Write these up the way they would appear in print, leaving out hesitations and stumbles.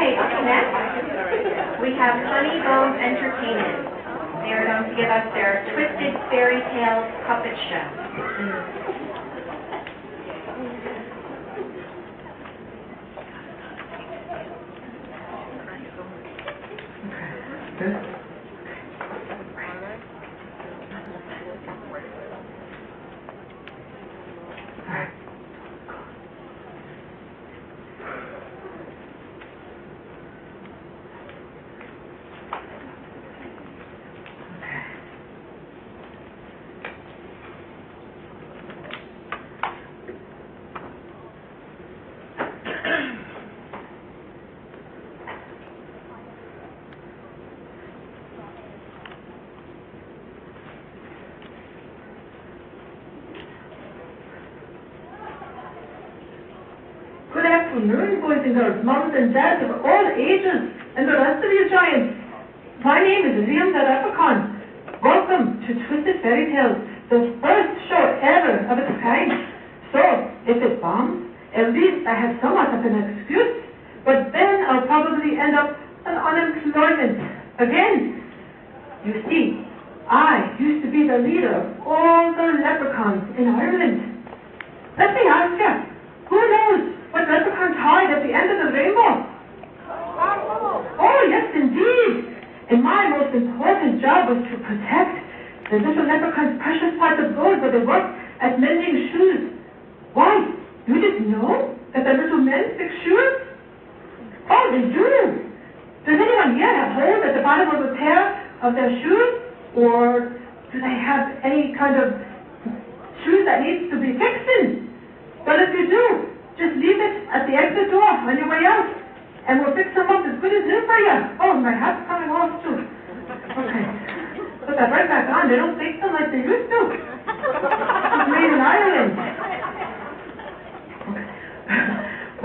Okay, up next, we have Funny Bones Entertainment. They are going to give us their Twisted Fairy Tales puppet show. Good. Good afternoon, boys and girls, moms and dads of all ages, and the rest of you giants. My name is Liam the Leprechaun. Welcome to Twisted Fairy Tales, the first show ever of its kind. So, if it bombs, at least I have somewhat of an excuse, but then I'll probably end up on unemployment again. You see, I used to be the leader of all the leprechauns in Ireland. Let me ask you, who knows what leprechauns hide at the end of the rainbow? Oh, yes, indeed. And my most important job was to protect the little leprechaun's precious pots of gold where they work at mending shoes. Why, you didn't know that the little men fix shoes? Oh, they do. Does anyone here have holes at the bottom of a pair of their shoes? Or do they have any kind of shoes that needs to be fixing? Well, if you do, just leave it at the exit door on your way out, and we'll fix them up as good as new for you. Oh, my hat's coming off too. Okay. Put that right back on. They don't fix them like they used to. It's made in Ireland. Okay.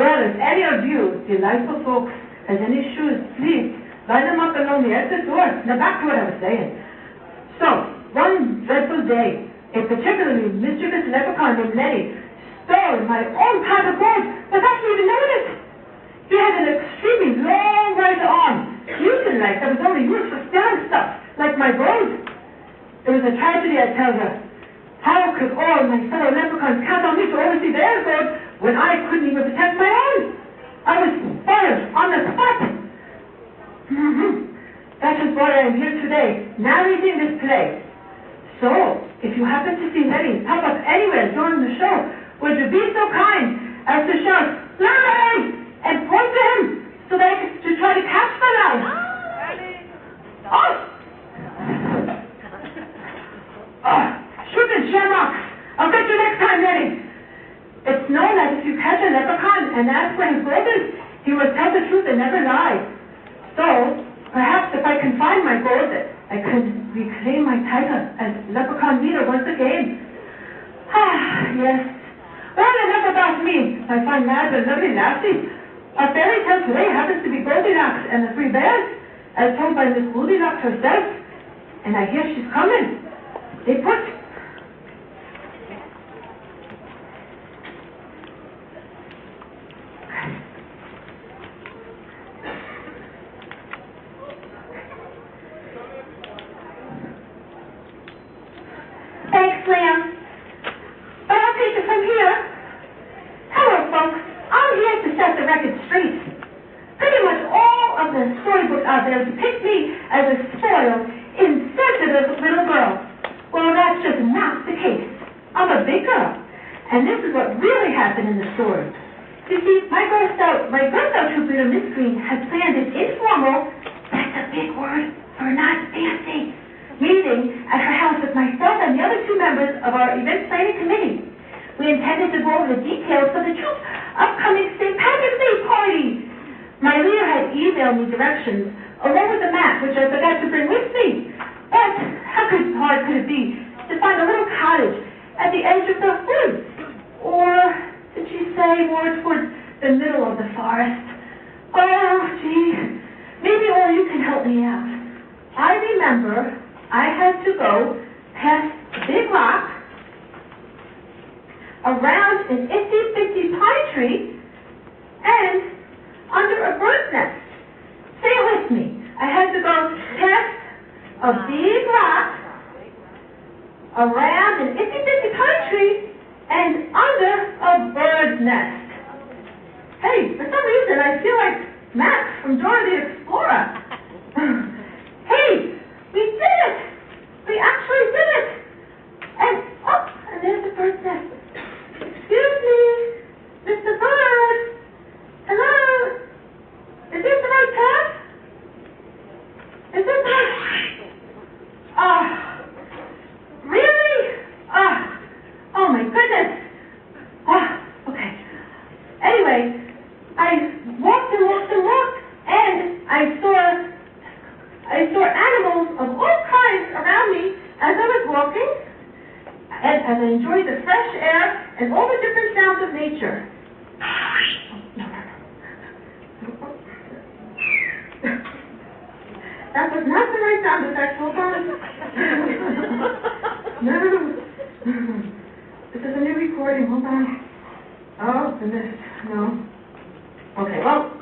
Well, if any of you delightful folks has any shoes, please line them up along the exit door. Now back to what I was saying. So, one dreadful day, a particularly mischievous leprechaun named Lenny stole my own pot of gold without me even knowing it. He had an extremely long right arm, mutant-like, that was only used for stealing stuff, like my gold. It was a tragedy, I tell you. How could all my fellow leprechauns count on me to oversee their gold when I couldn't even protect my own? I was fired on the spot. That is why I am here today, narrating this play. So, if you happen to see Lenny pop up anywhere during the show, would you be so kind as to shout, "Lenny!" and point to him so that I could try to catch the lad? Oh! Shooting shamrocks! I'll get you next time, Lenny. It's known that if you catch a leprechaun and ask where his gold is, he will tell the truth and never lie. So, perhaps if I can find my gold, I could reclaim my title as leprechaun leader once again. Yes. Well, enough about me, my fine lads and lovely lassies. Our fairy tale today happens to be Goldilocks and the Three Bears, as told by Miss Goldilocks herself. And I hear she's coming. They put... Thanks, Liam. But I'll take it from here. Hello, folks. I'm here to set the record straight. Pretty much all of the storybooks out there depict me as a spoiled, insensitive little girl. Well, that's just not the case. I'm a big girl, and this is what really happened in the story. You see, my Girl Scout troop leader, Miss Green, has planned an informal, that's a big word for not fancy, meeting at her house with myself and the other 2 members of our event planning committee. We intended to go over the details for the troop's upcoming St. Patrick's Day party. My leader had emailed me directions, along with a map, which I forgot to bring with me. But how hard could it be to find a little cottage at the edge of the woods? Or did she say more towards the middle of the forest? Oh, gee, maybe all you can help me out. I remember I had to go past a big rock, around an itsy-bitsy pine tree, and under a bird's nest. with me. I had to go past a big rock, around an itty-bitty pine tree, and under a bird's nest. Hey, for some reason I feel like Max from Dora the Explorer. Hey, we did it! We actually did it! And, oh, and there's the bird's nest. Excuse me, Mr. Bird. Hello? Is this the right path? Is this the right... Really? Oh my goodness. Okay. Anyway, I walked and walked and walked, and I saw animals of all kinds around me as I was walking, and as I enjoyed the fresh air and all the different sounds of nature. That was not the right sound effect, hold on. No. This is a new recording, hold on. Oh, goodness, no. Okay, well.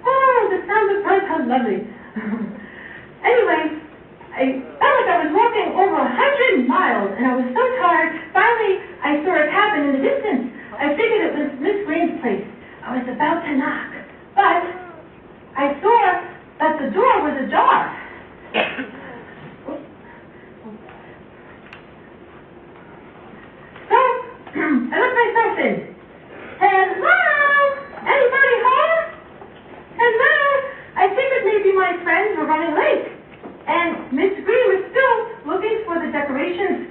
Oh, the sound of birds, how lovely. Anyway, I felt like I was walking over 100 miles, and I was so tired. Finally, I saw a cabin in the distance. I figured it was Miss Green's place. I was about to knock, but I saw that the door was ajar. So, I let myself in. Hello? Anybody home? Hello? I figured maybe my friends were running late, and Miss Green was still looking for the decorations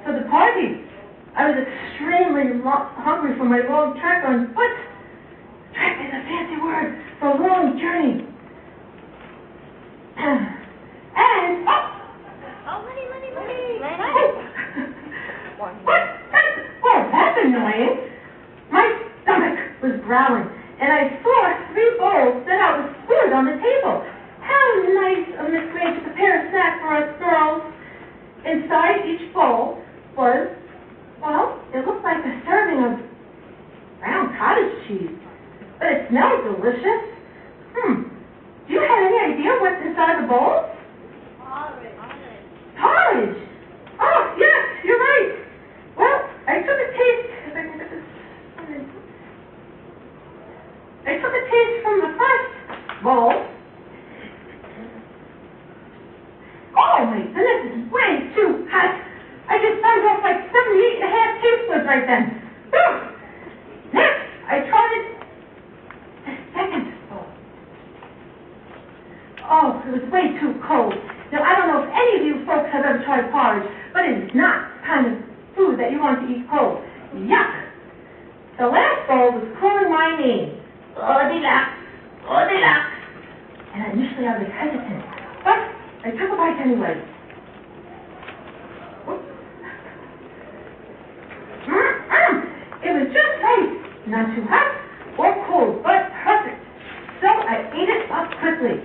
for the party. I was extremely hungry from my long trek on foot. Trek is a fancy word for a long journey. And, that's annoying. My stomach was growling, and I saw 3 bowls set out with food on the table. How nice of Miss Green to prepare a snack for us girls. Inside each bowl was, well, it looked like a serving of brown cottage cheese, but it smelled delicious. Do you have any idea what's inside the bowl? Porridge. Oh, yes, you're right. Well, I took a taste. If I can get this. I took a taste from the first bowl. Oh my goodness, this is way too hot. I just burned off like 78.5 tablespoons right then. Next, I tried it. The second bowl. Oh, it was way too cold. Now, I don't know if any of you folks have ever tried porridge, but it is not the kind of food that you want to eat cold. Yuck! The last bowl was calling my name. Goldilocks, Goldilocks. And initially I was hesitant, but I took a bite anyway. It was just right. Not too hot or cold, but perfect. So I ate it up quickly.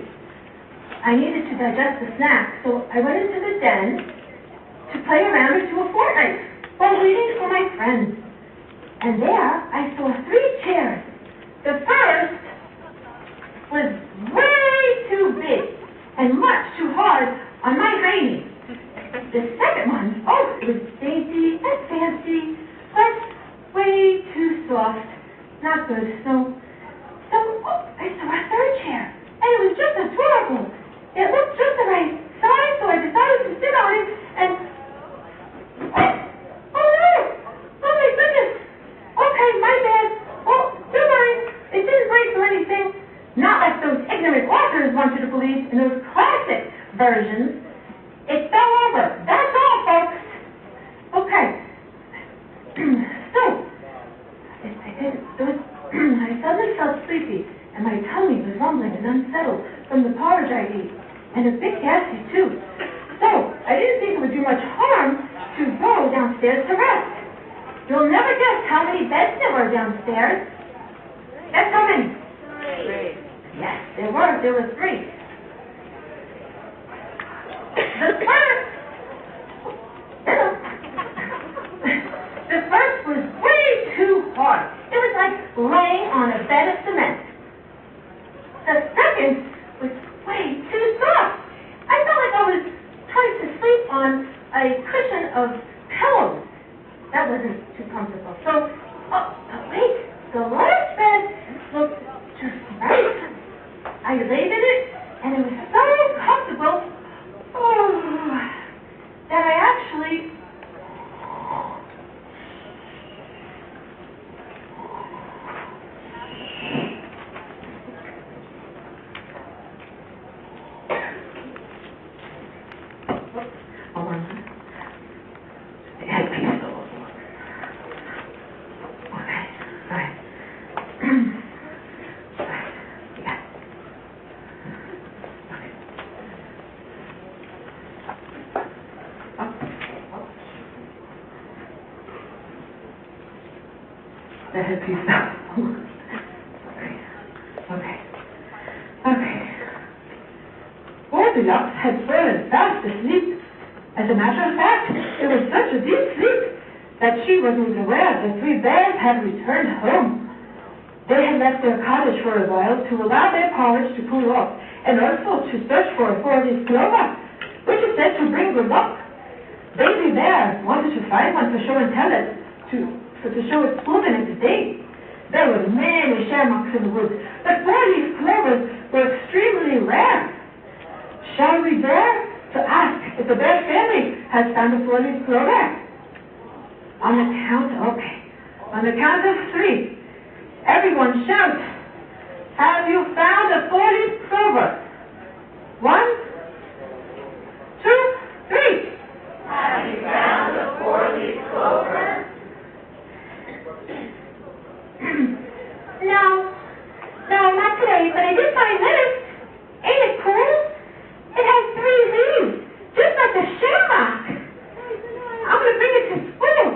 I needed to digest the snack, so I went into the den to play around or do a Fortnite while waiting for my friends. And there I saw 3 chairs. The first was way too big and much too hard on my hiney. The second one, oh, it was dainty and fancy, but way too soft. Not good. So I saw a 3rd chair, and it was just adorable. It looked just the right size, so I decided to sit on it, and oh no! Oh my goodness! Okay, my bad. Oh, don't worry. It didn't break or anything. Not like those ignorant authors want you to believe in those classic versions. It fell over. That's all, folks. Okay. So, I suddenly felt sleepy, and my tummy was rumbling and unsettled from the porridge I ate, and a bit gassy too. So, I didn't think it would do much harm to go downstairs to rest. You'll never guess how many beds there were downstairs. Guess how many? 3. Yes, there were 3. The first was way too hard. It was like laying on a bed of cement. The I laid in it, and it was so comfortable, that I actually... Hold on. The headpiece fell over. Okay, all right. Yeah. The headpiece fell. Okay. Goldilocks had fallen fast asleep. As a matter of fact, it was such a deep sleep that she wasn't aware the three bears had returned home. They had left their cottage for a while to allow their porridge to cool off, and also to search for a four-leaf clover, which is said to bring good luck. Baby Bear wanted to find one to show and tell it, to show its provenance today. There were many shamrocks in the woods, but four-leaf clovers were extremely rare. Shall we dare to ask if the bear family has found a four-leaf clover? On the count of three, everyone shout, have you found a four-leaf clover? 1, 2, 3. Have you found a four-leaf clover? No, not today, but I did find lettuce. Ain't it cool? It has 3 leaves, just like a shamrock. I'm going to bring it to school.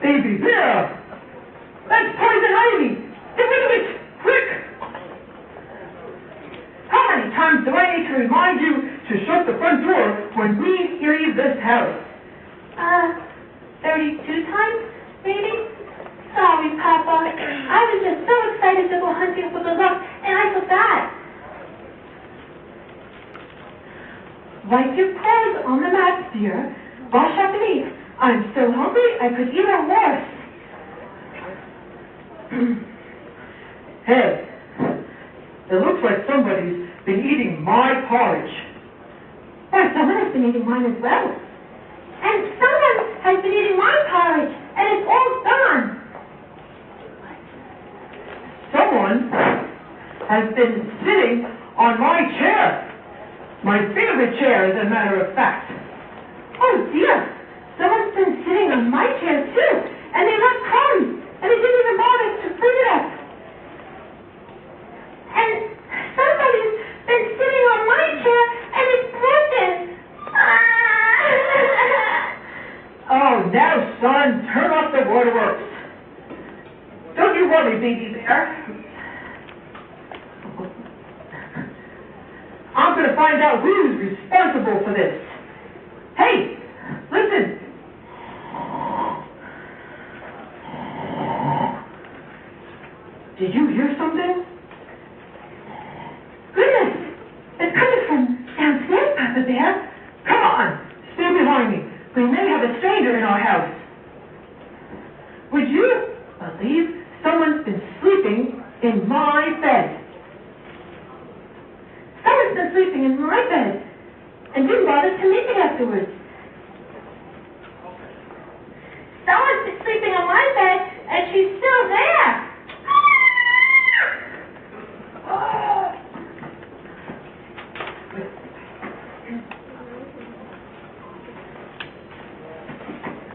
Baby Bear! That's poison ivy! Get rid of it! Quick! How many times do I need to remind you to shut the front door when we leave this house? 32 times, maybe? Sorry, Papa. I was just so excited to go hunting for good luck, and I forgot. Wipe your clothes on the mat, dear. Wash up and eat. I'm so hungry I could eat a horse. Hey, it looks like somebody's been eating my porridge. Or someone has been eating mine as well. And someone has been eating my porridge, and it's all gone. Someone has been sitting on my chair. My favorite chair, as a matter of fact. Oh, dear. Someone's been sitting on my chair, too, and they left crumbs, and they didn't even bother to clean it up. And somebody's been sitting on my chair, and it's broken. Oh, now, son, turn off the waterworks. Don't you worry, Baby Bear. I'm going to find out who's responsible for this. Hey, listen. Did you hear something? Goodness, it's coming from downstairs, Papa Bear. Come on, stay behind me. We may have a stranger in our house. Would you believe someone's been sleeping in my bed? Someone's been sleeping in my bed and didn't bother to make it afterwards. Someone's been sleeping on my bed and she's still there.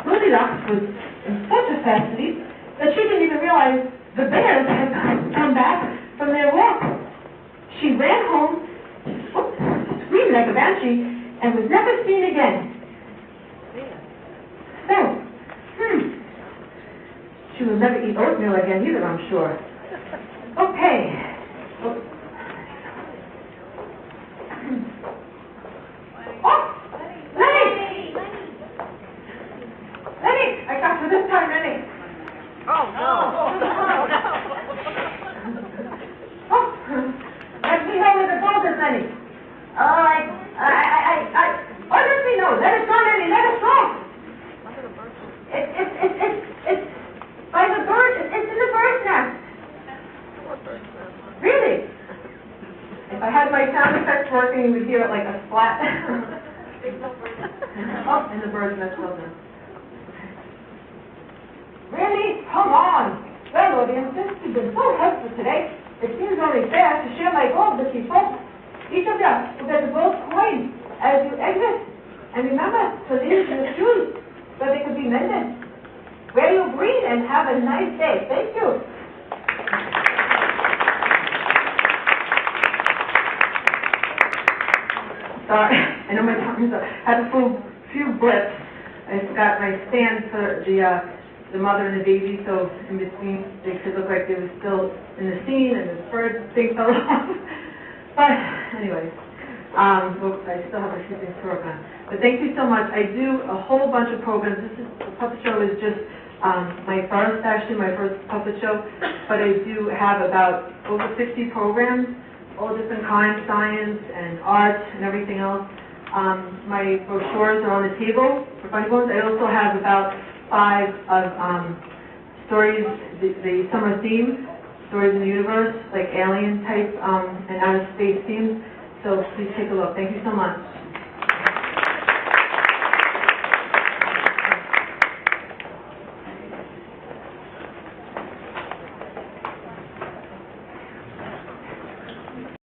Goldilocks was in such a fast sleep that she didn't even realize the bears had come back from their walk. She ran home, screamed like a banshee, and was never seen again. So, she will never eat oatmeal again either, I'm sure. Okay. Oh, Lenny! Lenny! I got you this time, Lenny. Oh, no. Oh, let me know where the dog is, Lenny. Let me know. Let us know, Lenny. Let us know. It's by the bird. and you would hear it like a splat. Oh, and the birds nest children. Really? Come on. Well, audiences, you've been so helpful today. It seems only fair to share my gold with you folks. Each of you will get a gold coin as you exit. And remember to leave your shoes so they could be mended. Wear your green and have a nice day. Thank you. Sorry, I know my tongue's up. I had a few blips. I forgot my stand for the mother and the baby, so in between they could look like they were still in the scene and the bird thing fell off. But anyways, I still have a few things to work on. But thank you so much. I do a whole bunch of programs. The puppet show is just my first puppet show, but I do have about over 50 programs, all different kinds, science and art and everything else. My brochures are on the table for Funny Bones. I also have about 5 of stories, the summer theme, stories in the universe, like alien type and outer space themes. So please take a look. Thank you so much.